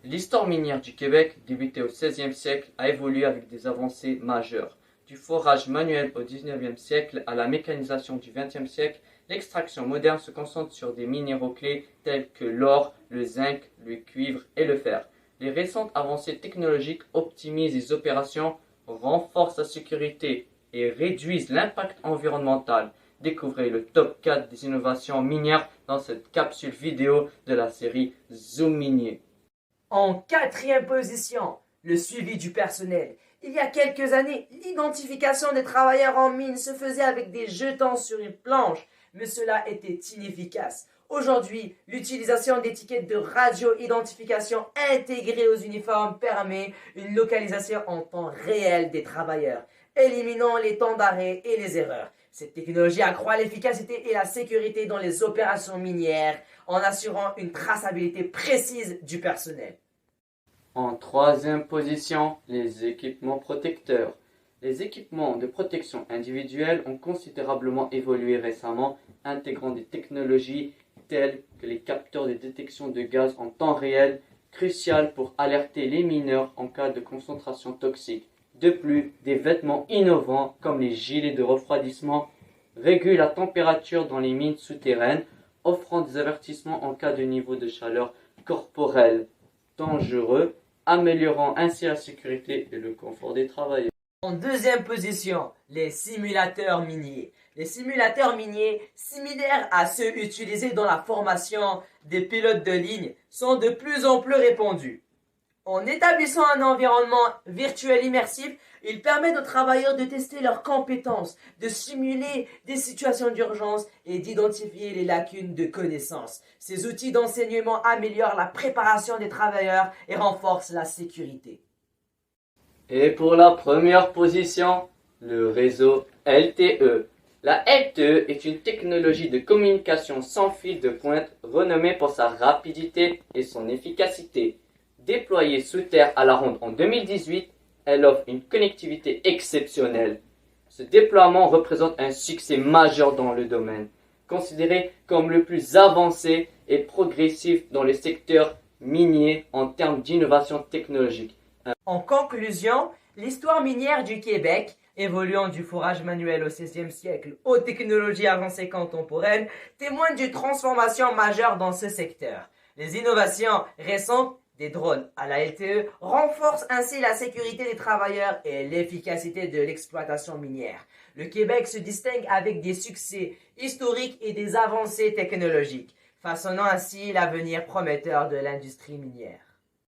L'histoire minière du Québec, débutée au XVIe siècle, a évolué avec des avancées majeures. Du forage manuel au XIXe siècle à la mécanisation du XXe siècle, l'extraction moderne se concentre sur des minéraux clés tels que l'or, le zinc, le cuivre et le fer. Les récentes avancées technologiques optimisent les opérations, renforcent la sécurité et réduisent l'impact environnemental. Découvrez le top 4 des innovations minières dans cette capsule vidéo de la série Zoom Minier. En quatrième position, le suivi du personnel. Il y a quelques années, l'identification des travailleurs en mine se faisait avec des jetons sur une planche, mais cela était inefficace. Aujourd'hui, l'utilisation d'étiquettes de radio-identification intégrées aux uniformes permet une localisation en temps réel des travailleurs, éliminant les temps d'arrêt et les erreurs. Cette technologie accroît l'efficacité et la sécurité dans les opérations minières en assurant une traçabilité précise du personnel. En troisième position, les équipements protecteurs. Les équipements de protection individuelle ont considérablement évolué récemment, intégrant des technologies telles que les capteurs de détection de gaz en temps réel, cruciales pour alerter les mineurs en cas de concentration toxique. De plus, des vêtements innovants comme les gilets de refroidissement régulent la température dans les mines souterraines, offrant des avertissements en cas de niveau de chaleur corporelle dangereux, améliorant ainsi la sécurité et le confort des travailleurs. En deuxième position, les simulateurs miniers. Les simulateurs miniers, similaires à ceux utilisés dans la formation des pilotes de ligne, sont de plus en plus répandus. En établissant un environnement virtuel immersif, il permet aux travailleurs de tester leurs compétences, de simuler des situations d'urgence et d'identifier les lacunes de connaissances. Ces outils d'enseignement améliorent la préparation des travailleurs et renforcent la sécurité. Et pour la première position, le réseau LTE. La LTE est une technologie de communication sans fil de pointe renommée pour sa rapidité et son efficacité. Déployée sous terre à la ronde en 2018, elle offre une connectivité exceptionnelle. Ce déploiement représente un succès majeur dans le domaine, considéré comme le plus avancé et progressif dans le secteur minier en termes d'innovation technologique. En conclusion, l'histoire minière du Québec, évoluant du forage manuel au XVIe siècle aux technologies avancées contemporaines, témoigne d'une transformation majeure dans ce secteur. Les innovations récentes des drones à la LTE renforcent ainsi la sécurité des travailleurs et l'efficacité de l'exploitation minière. Le Québec se distingue avec des succès historiques et des avancées technologiques, façonnant ainsi l'avenir prometteur de l'industrie minière.